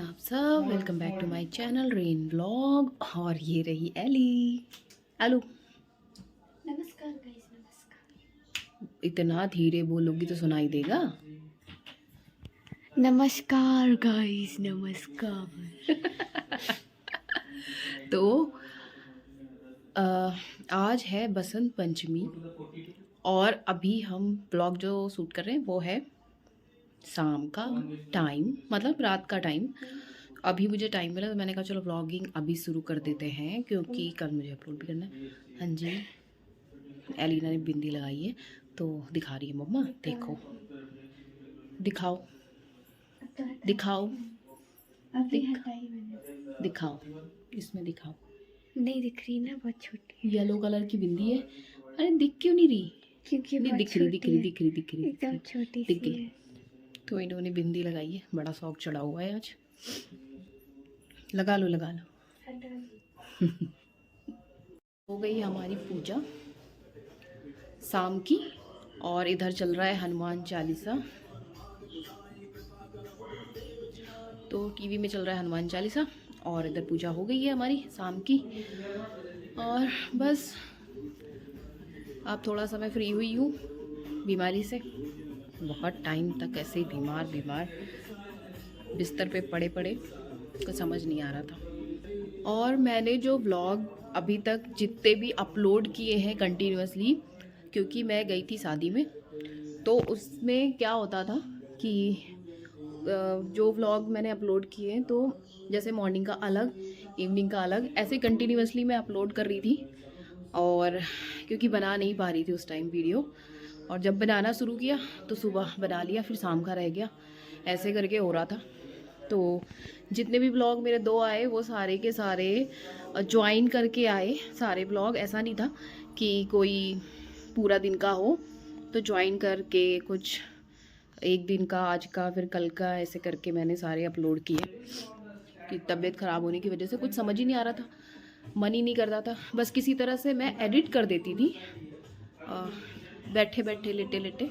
आप सब, welcome back to my channel rain vlog. और ये रही एली। हेलो। नमस्कार गाइस, नमस्कार। इतना धीरे बोलोगी तो सुनाई देगा। नमस्कार गाइस, नमस्कार। तो आज है बसंत पंचमी और अभी हम ब्लॉग जो शूट कर रहे हैं वो है शाम का टाइम, मतलब रात का टाइम। अभी मुझे टाइम मिला तो मैंने कहा चलो व्लॉगिंग अभी शुरू कर देते हैं क्योंकि कल मुझे अपलोड भी करना है। हाँ जी, एलिना ने बिंदी लगाई है तो दिखा रही है मम्मा, देखो दिखाओ दिखाओ अभी हटाई मैंने। दिखाओ, इसमें दिखाओ। नहीं दिख रही ना, बहुत छोटी है। येलो कलर की बिंदी है। अरे दिख क्यों नहीं रही? क्योंकि नहीं, बहुत दिख रही दिख छोटी रही है। दिख रही दिख रही एकदम छोटी दिख सी गई। है। तो इन्होंने बिंदी लगाई है, बड़ा शौक चढ़ा हुआ है आज। लगा लो लगा लो। हटा लो। हो गई हमारी पूजा शाम की और इधर चल रहा है हनुमान चालीसा। तो टीवी में चल रहा है हनुमान चालीसा और इधर पूजा हो गई है हमारी शाम की। और बस अब थोड़ा सा मैं फ्री हुई हूँ बीमारी से। बहुत टाइम तक ऐसे ही बीमार बिस्तर पे पड़े पड़े, कुछ समझ नहीं आ रहा था। और मैंने जो व्लॉग अभी तक जितने भी अपलोड किए हैं कंटिन्यूअसली, क्योंकि मैं गई थी शादी में, तो उसमें क्या होता था कि जो व्लॉग मैंने अपलोड किए हैं तो जैसे मॉर्निंग का अलग, इवनिंग का अलग, ऐसे कंटिन्यूअसली मैं अपलोड कर रही थी। और क्योंकि बना नहीं पा रही थी उस टाइम वीडियो, और जब बनाना शुरू किया तो सुबह बना लिया, फिर शाम का रह गया, ऐसे करके हो रहा था। तो जितने भी ब्लॉग मेरे 2 आए वो सारे के सारे ज्वाइन करके आए सारे ब्लॉग। ऐसा नहीं था कि कोई पूरा दिन का हो, तो ज्वाइन करके कुछ एक दिन का, आज का, फिर कल का, ऐसे करके मैंने सारे अपलोड किए। कि तबीयत ख़राब होने की वजह से कुछ समझ ही नहीं आ रहा था, मन ही नहीं करता था। बस किसी तरह से मैं एडिट कर देती थी, बैठे बैठे लेटे लेटे,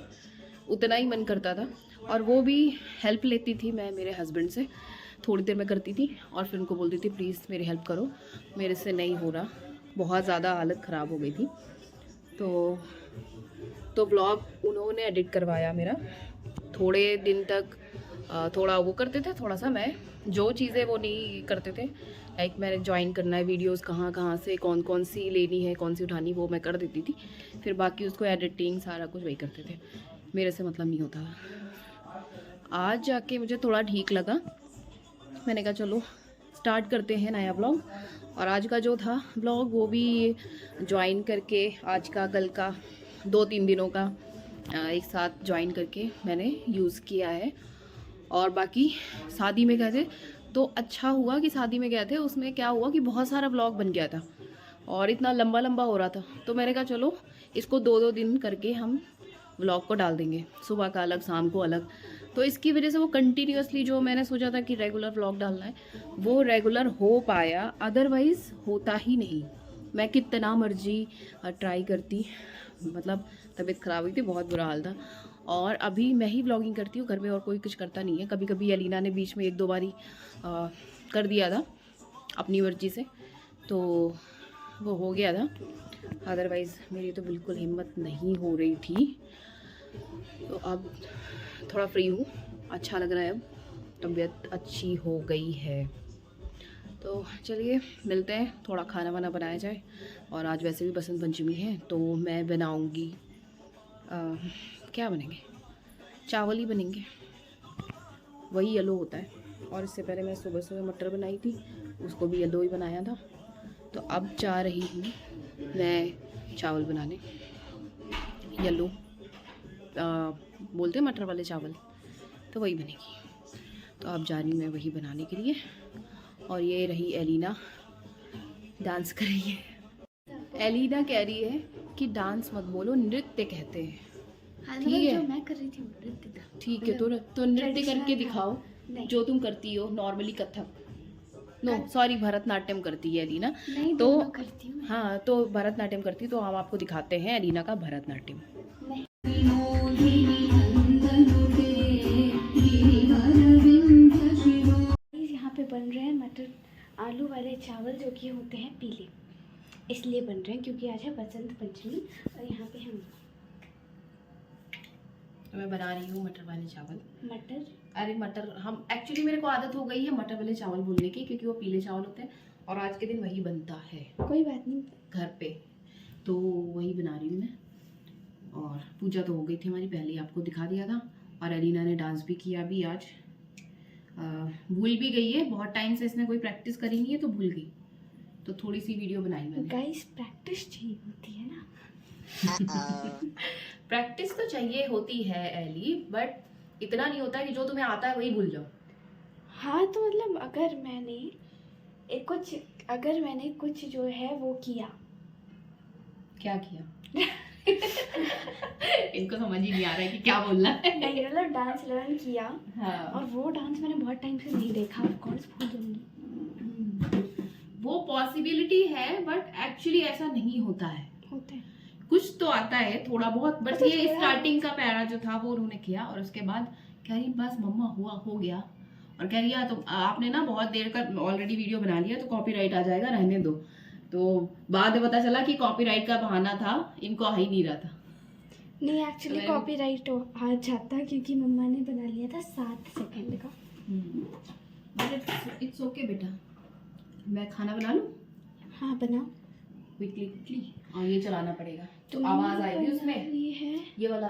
उतना ही मन करता था। और वो भी हेल्प लेती थी मैं मेरे हस्बैंड से, थोड़ी देर मैं करती थी और फिर उनको बोलती थी प्लीज़ मेरी हेल्प करो, मेरे से नहीं हो रहा, बहुत ज़्यादा हालत ख़राब हो गई थी। तो ब्लॉग उन्होंने एडिट करवाया मेरा। थोड़े दिन तक थोड़ा वो करते थे, थोड़ा सा मैं जो चीज़ें वो नहीं करते थे, लाइक मैंने ज्वाइन करना है वीडियोस, कहाँ कहाँ से कौन कौन सी लेनी है, कौन सी उठानी, वो मैं कर देती थी। फिर बाकी उसको एडिटिंग सारा कुछ वही करते थे, मेरे से मतलब नहीं होता था। आज जाके मुझे थोड़ा ठीक लगा, मैंने कहा चलो स्टार्ट करते हैं नया ब्लॉग। और आज का जो था ब्लॉग वो भी ज्वाइन करके, आज का कल का 2-3 दिनों का एक साथ ज्वाइन करके मैंने यूज़ किया है। और बाकी शादी में गए थे तो अच्छा हुआ कि शादी में गए थे, उसमें क्या हुआ कि बहुत सारा ब्लॉग बन गया था और इतना लंबा लंबा हो रहा था, तो मैंने कहा चलो इसको 2-2 दिन करके हम व्लॉग को डाल देंगे, सुबह का अलग, शाम को अलग। तो इसकी वजह से वो कंटिन्यूअसली जो मैंने सोचा था कि रेगुलर व्लॉग डालना है वो रेगुलर हो पाया, अदरवाइज़ होता ही नहीं। मैं कितना मर्जी ट्राई करती, मतलब तबीयत ख़राब हुई थी, बहुत बुरा हाल था। और अभी मैं ही व्लॉगिंग करती हूँ, घर में और कोई कुछ करता नहीं है। कभी कभी एलिना ने बीच में 1-2 बारी कर दिया था अपनी मर्ज़ी से, तो वो हो गया था, अदरवाइज़ मेरी तो बिल्कुल हिम्मत नहीं हो रही थी। तो अब थोड़ा फ्री हूँ, अच्छा लग रहा है, अब तबीयत अच्छी हो गई है। तो चलिए मिलते हैं, थोड़ा खाना वाना बनाया जाए। और आज वैसे भी बसंत पंचमी है तो मैं बनाऊँगी, क्या बनेंगे, चावल ही बनेंगे, वही येलो होता है। और इससे पहले मैं सुबह सुबह मटर बनाई थी, उसको भी येलो ही बनाया था। तो अब जा रही हूँ मैं चावल बनाने, येलो बोलते हैं मटर वाले चावल, तो वही बनेगी। तो अब जा रही हूँ मैं वही बनाने के लिए। और ये रही एलिना, डांस कर रही है। एलिना कह रही है कि डांस मत बोलो, नृत्य कहते हैं। ठीक है, जो मैं कर रही थी नृत्य था। ठीक है, तो नृत्य करके दिखाओ जो तुम करती हो normally. Kathak, no sorry, Bharatanatyam करती है एलिना। नहीं, तो दोनों करती हूँ। हाँ, तो भरतनाट्यम करती, तो हम आपको दिखाते हैं एलिना का भरतनाट्यम। यहाँ चावल जो कि होते हैं पीले, इसलिए बन रहे हैं क्योंकि आज है बसंत पंचमी। और यहाँ पे हम तो मैं बना रही हूँ मटर वाले चावल। मटर, अरे मटर, हम एक्चुअली मेरे को आदत हो गई है मटर वाले चावल बोलने की, क्योंकि वो पीले चावल होते हैं और आज के दिन वही बनता है कोई बात नहीं, घर पे, तो वही बना रही हूँ मैं। और पूजा तो हो गई थी हमारी, पहले ही आपको दिखा दिया था। और अलीना ने डांस भी किया अभी आज, भूल भी गई है, बहुत टाइम से इसने कोई प्रैक्टिस करी नहीं है तो भूल गई, तो थोड़ी सी वीडियो बनाई मैंने। गाइस प्रैक्टिस चाहिए होती है ना। प्रैक्टिस तो चाहिए होती है एली, बट इतना नहीं होता है कि जो तुम्हें आता है वही भूल जाओ। हाँ तो मतलब अगर मैंने कुछ जो है वो किया, क्या किया? इनको समझ ही नहीं आ रहा है कि क्या बोलना है। नहीं मतलब डांस लर्न किया। हाँ। और वो डांस मैंने बहुत टाइम से नहीं देखा, ऑफ कोर्स भूल जाऊंगी। वो पॉसिबिलिटी है बट एक्चुअली ऐसा नहीं होता है, होता है कुछ तो आता है थोड़ा बहुत, बट अच्छा, ये थोड़ा- स्टार्टिंग का पैरा जो था वो उन्होंने किया और उसके बाद कह रही बस मम्मा हो गया। और कह रही है तो आपने ना बहुत देर का ऑलरेडी वीडियो बना लिया तो कॉपीराइट आ जाएगा, रहने दो। तो बाद में पता चला कि कॉपीराइट का बहाना था, इनको आ ही नहीं रहा था। नहीं एक्चुअली कॉपीराइट आ जाता क्योंकि मम्मा ने बना लिया था 7 सेकंड का। इट्स ओके बेटा, मैं खाना बना लूँ हाँ बनाओ। क्विकली, और ये चलाना पड़ेगा तो मम्मा आवाज आएगी बना उसमें, रही है, ये वाला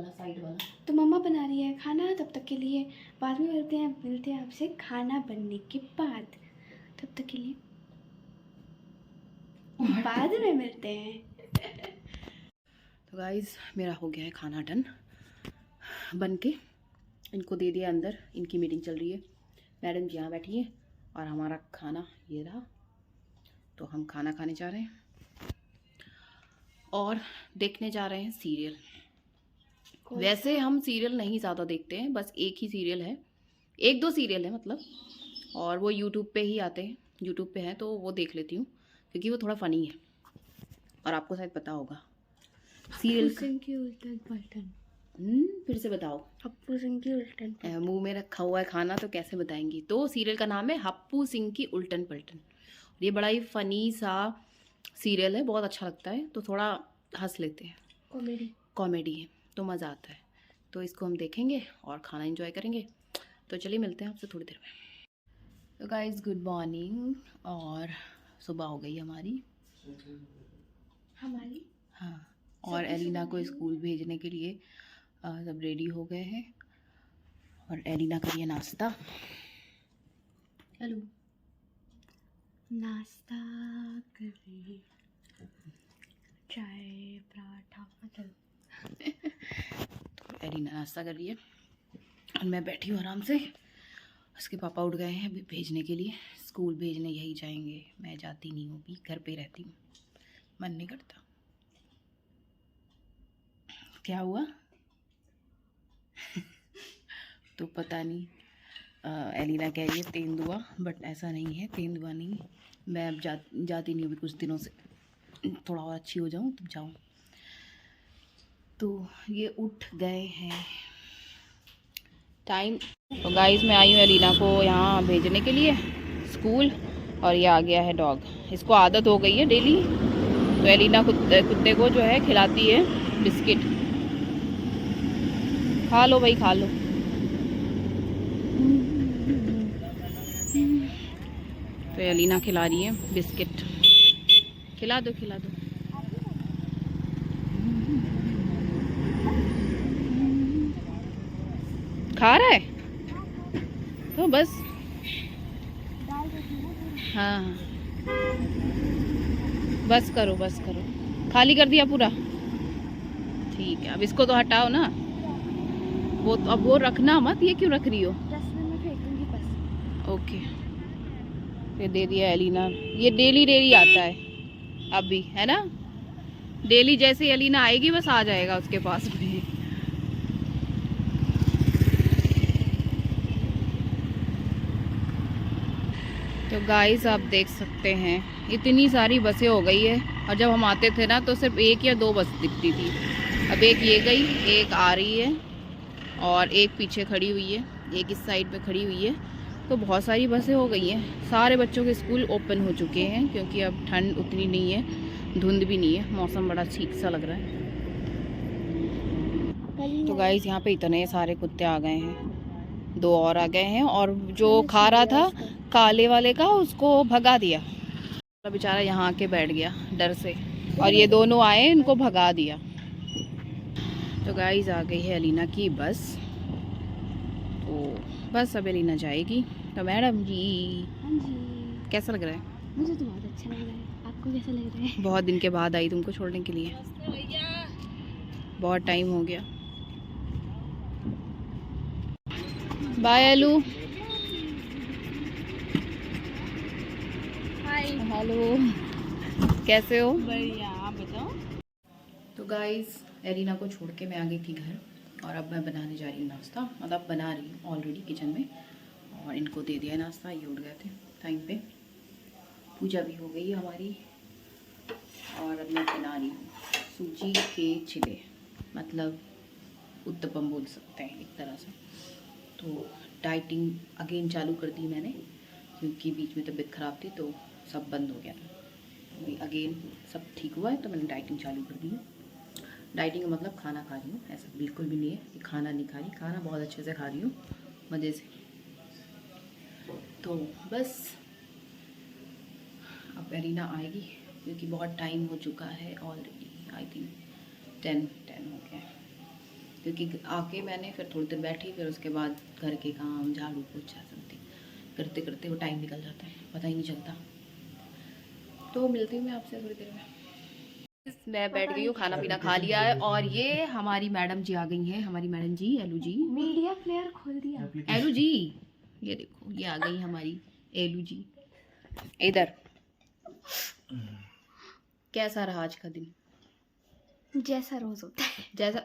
साइड वाला। तो मम्मा बना रही है खाना, तब तक के लिए बाद में मिलते हैं आपसे खाना बनने के बाद। तब तक के लिए बाद में मिलते हैं। तो गाइज मेरा हो गया है खाना डन बन के, इनको दे दिया अंदर, इनकी मीटिंग चल रही है, मैडम जी यहाँ बैठी है और हमारा खाना ये रहा। तो हम खाना खाने जा रहे हैं और देखने जा रहे हैं सीरियल। वैसे हम सीरियल नहीं ज़्यादा देखते हैं, बस एक ही सीरियल है, 1-2 सीरियल है मतलब, और वो यूट्यूब पे ही आते हैं, यूट्यूब पे है तो वो देख लेती हूँ क्योंकि वो थोड़ा फ़नी है और आपको शायद पता होगा सीरियल। की उल्टन पलटन, फिर से बताओ। हप्पू सिंह की उल्टन पलटन। मुंह में रखा हुआ है खाना तो कैसे बताएंगी। तो सीरियल का नाम है हप्पू सिंह की उल्टन पलटन। ये बड़ा ही फ़नी सा सीरियल है, बहुत अच्छा लगता है, तो थोड़ा हंस लेते हैं, कॉमेडी है तो मज़ा आता है। तो इसको हम देखेंगे और खाना एंजॉय करेंगे। तो चलिए मिलते हैं आपसे थोड़ी देर में। तो गाइज़ गुड मॉर्निंग, और सुबह हो गई हमारी। हाँ, और एलिना को स्कूल भेजने के लिए सब रेडी हो गए हैं और एलिना करिए नाश्ता। हेलो, नाश्ता कर रही है, चाय पराठा मतलब। तो एलिना नाश्ता कर रही है और मैं बैठी हूँ आराम से। उसके पापा उठ गए हैं अभी भेजने के लिए, स्कूल भेजने यही जाएंगे, मैं जाती नहीं हूँ, अभी घर पे रहती हूँ, मन नहीं करता। क्या हुआ? तो पता नहीं, एलिना कह रही है तेंदुआ, बट ऐसा नहीं है, तेंदुआ नहीं। मैं अब जाती नहीं हूँ अभी कुछ दिनों से, थोड़ा और अच्छी हो जाऊँ तब जाऊँ। तो ये उठ गए हैं टाइम। तो गाइस मैं आई हूँ एलिना को यहाँ भेजने के लिए स्कूल, और ये आ गया है डॉग। इसको आदत हो गई है डेली, तो एलिना कुत्ते को जो है खिलाती है बिस्किट। खा लो भाई, खा लो। तो एलिना खिला रही है बिस्किट, खिला दो खिला दो। खा रहा है तो बस, हाँ बस करो बस करो, खाली कर दिया पूरा, ठीक है। अब इसको तो हटाओ ना, वो तो अब वो रखना मत, ये क्यों रख रही हो? डस्टबिन में फेंक दूंगी बस। ओके, ये दे दिया एलिना। ये डेली आता है अभी, है ना, डेली जैसे एलिना आएगी बस आ जाएगा उसके पास भी। तो गाइस आप देख सकते हैं इतनी सारी बसें हो गई है, और जब हम आते थे ना तो सिर्फ 1 या 2 बस दिखती थी। अब एक ये गई, एक आ रही है और एक पीछे खड़ी हुई है, एक इस साइड पे खड़ी हुई है। तो बहुत सारी बसें हो गई हैं, सारे बच्चों के स्कूल ओपन हो चुके हैं क्योंकि अब ठंड उतनी नहीं है, धुंध भी नहीं है, मौसम बड़ा ठीक सा लग रहा है। तो गाइस यहाँ पे इतने सारे कुत्ते आ गए हैं, 2 और आ गए हैं, और जो खा रहा था काले वाले का उसको भगा दिया, बेचारा यहाँ आके बैठ गया डर से, और ये दोनों आए इनको भगा दिया। तो गाइस आ गई है अलीना की बस, तो बस अब अलीना जाएगी। तो मैडम जी, हाँ जी, कैसा लग रहा है? मुझे तो बहुत अच्छा लग रहा है, आपको कैसा लग रहा है? बहुत दिन के बाद आई तुमको छोड़ने के लिए, बहुत टाइम हो गया। बाय अलू। हाय। हेलो, कैसे हो? बढ़िया, आप बताओ। तो गाइस एरिना को छोड़ के मैं आ गई थी घर, और अब मैं बनाने जा रही हूँ नाश्ता, मतलब बना रही हूँ ऑलरेडी किचन में, और इनको दे दिया नाश्ता, ये उठ गए थे टाइम पे। पूजा भी हो गई हमारी, और अब मैं बना रही हूँ सूजी के चिले, मतलब उत्तपम बोल सकते हैं एक तरह से। तो डाइटिंग अगेन चालू कर दी मैंने, क्योंकि बीच में तबीयत ख़राब थी तो सब बंद हो गया था। अभी अगेन सब ठीक हुआ है तो मैंने डाइटिंग चालू कर दी है। डाइटिंग का मतलब खाना खा रही हूँ, ऐसा बिल्कुल भी नहीं है कि खाना नहीं खा रही, खाना बहुत अच्छे से खा रही हूँ, मज़े से। तो बस अब एरिना आएगी क्योंकि बहुत टाइम हो चुका है ऑलरेडी, आई थिंक 10 हो गया है, क्योंकि आके मैंने फिर थोड़ी देर बैठी, फिर उसके बाद घर के काम, झाड़ू पोछा समथिंग करते करते वो टाइम निकल जाता है, पता ही नहीं चलता। तो मिलती हूँ मैं आपसे थोड़ी देर में। मैं बैठ गई हूँ, खाना पीना खा लिया है, और ये हमारी मैडम जी आ गई हैं, हमारी मैडम जी एलू जी। मीडिया प्लेयर खोल दिया। एलू जी, ये देखो ये आ गई हमारी एलू जी। इधर कैसा रहा आज का दिन? जैसा रोज होता है। जैसा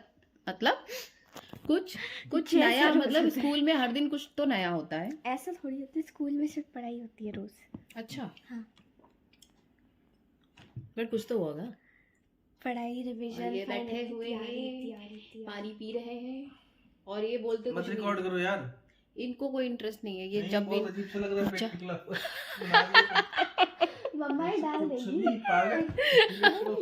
मतलब कुछ कुछ जैसा नया, रोज मतलब होता है। स्कूल में हर दिन कुछ तो नया होता है। ऐसा थोड़ी होता है, स्कूल में सिर्फ पढ़ाई होती है रोज। अच्छा, हाँ, बट कुछ तो होगा। पढ़ाई, और रिवीजन, ये बैठे हुए हैं, पानी पी रहे हैं, और ये बोलते मत कुछ रिकॉर्ड नहीं, करो यार, इनको कोई इंटरेस्ट नहीं है। ये नहीं, जब भी बहुत अजीब सा लग रहा है, अच्छा। पेट निकला मम्मा ही डाल कुछ देगी। भी पागल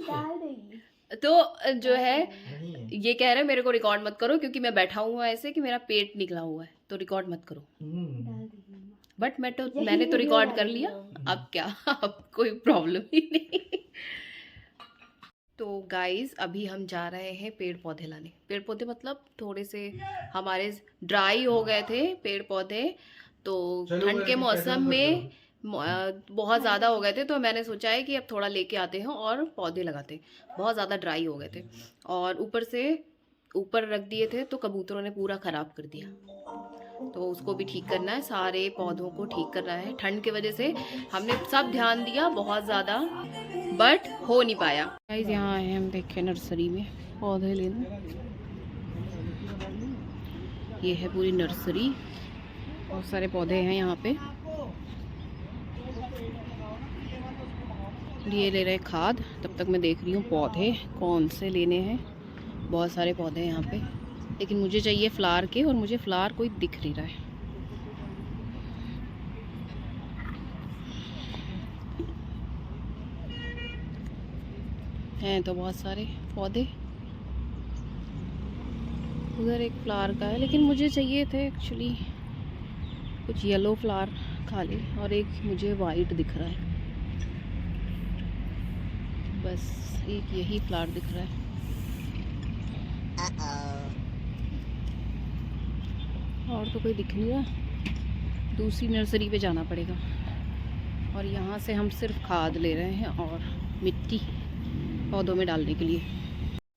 डाल देगी। तो जो है नहीं है। ये कह रहे मेरे को रिकॉर्ड मत करो, क्योंकि मैं बैठा हुआ ऐसे कि मेरा पेट निकला हुआ है, तो रिकॉर्ड मत करो। डाल देगी मम्मा। बट यही मैंने तो वीडियो रिकॉर्ड कर डालेंगे लिया, हम। अब क्या अब कोई प्रॉब्लम ही नहीं। तो गाइस अभी हम जा रहे हैं पेड़ पौधे लाने। पेड़ पौधे मतलब थोड़े से हमारे ड्राई हो गए थे पेड़ पौधे, तो चलो ठंड के करके मौसम पैसे में ऊपर बहुत ज़्यादा हो गए थे, तो मैंने सोचा है कि अब थोड़ा लेके आते हैं और पौधे लगाते हैं। बहुत ज़्यादा ड्राई हो गए थे, और ऊपर से ऊपर रख दिए थे तो कबूतरों ने पूरा ख़राब कर दिया, तो उसको भी ठीक करना है, सारे पौधों को ठीक करना है। ठंड की वजह से हमने सब ध्यान दिया बहुत ज़्यादा, बट हो नहीं पाया। गाइस यहाँ आए हम देखे नर्सरी में पौधे लेने, ये है पूरी नर्सरी, बहुत सारे पौधे हैं यहाँ पे। ये ले रहे खाद, तब तक मैं देख रही हूँ पौधे कौन से लेने हैं। बहुत सारे पौधे हैं यहाँ पे, लेकिन मुझे चाहिए फ्लावर के, और मुझे फ्लावर कोई दिख नहीं रहा है। हैं तो बहुत सारे पौधे, उधर एक फ्लावर का है, लेकिन मुझे चाहिए थे एक्चुअली कुछ येलो फ्लावर खाली, और एक मुझे वाइट दिख रहा है, बस एक यही फ्लावर दिख रहा है। और तो कोई दिख नहीं रहा, दूसरी नर्सरी पे जाना पड़ेगा। और यहाँ से हम सिर्फ खाद ले रहे हैं और मिट्टी पौधों में डालने के लिए।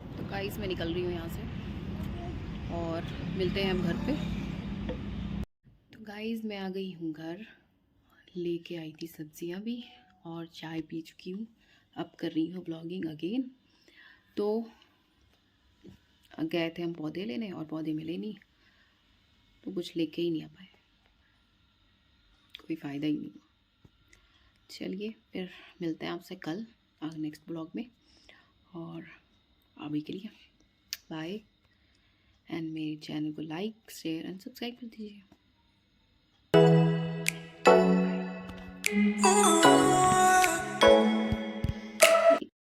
तो गाइस मैं निकल रही हूँ यहाँ से, और मिलते हैं हम घर पे। तो गाइस मैं आ गई हूँ घर, लेके आई थी सब्जियाँ भी, और चाय पी चुकी हूँ। अब कर रही हूँ ब्लॉगिंग अगेन। तो गए थे हम पौधे लेने, और पौधे मिले नहीं, तो कुछ लेके ही नहीं आ पाए, कोई फ़ायदा ही नहीं। चलिए फिर मिलते हैं आपसे कल नेक्स्ट ब्लॉग में, और अभी के लिए बाय, एंड मेरे चैनल को लाइक शेयर एंड सब्सक्राइब कर दीजिए।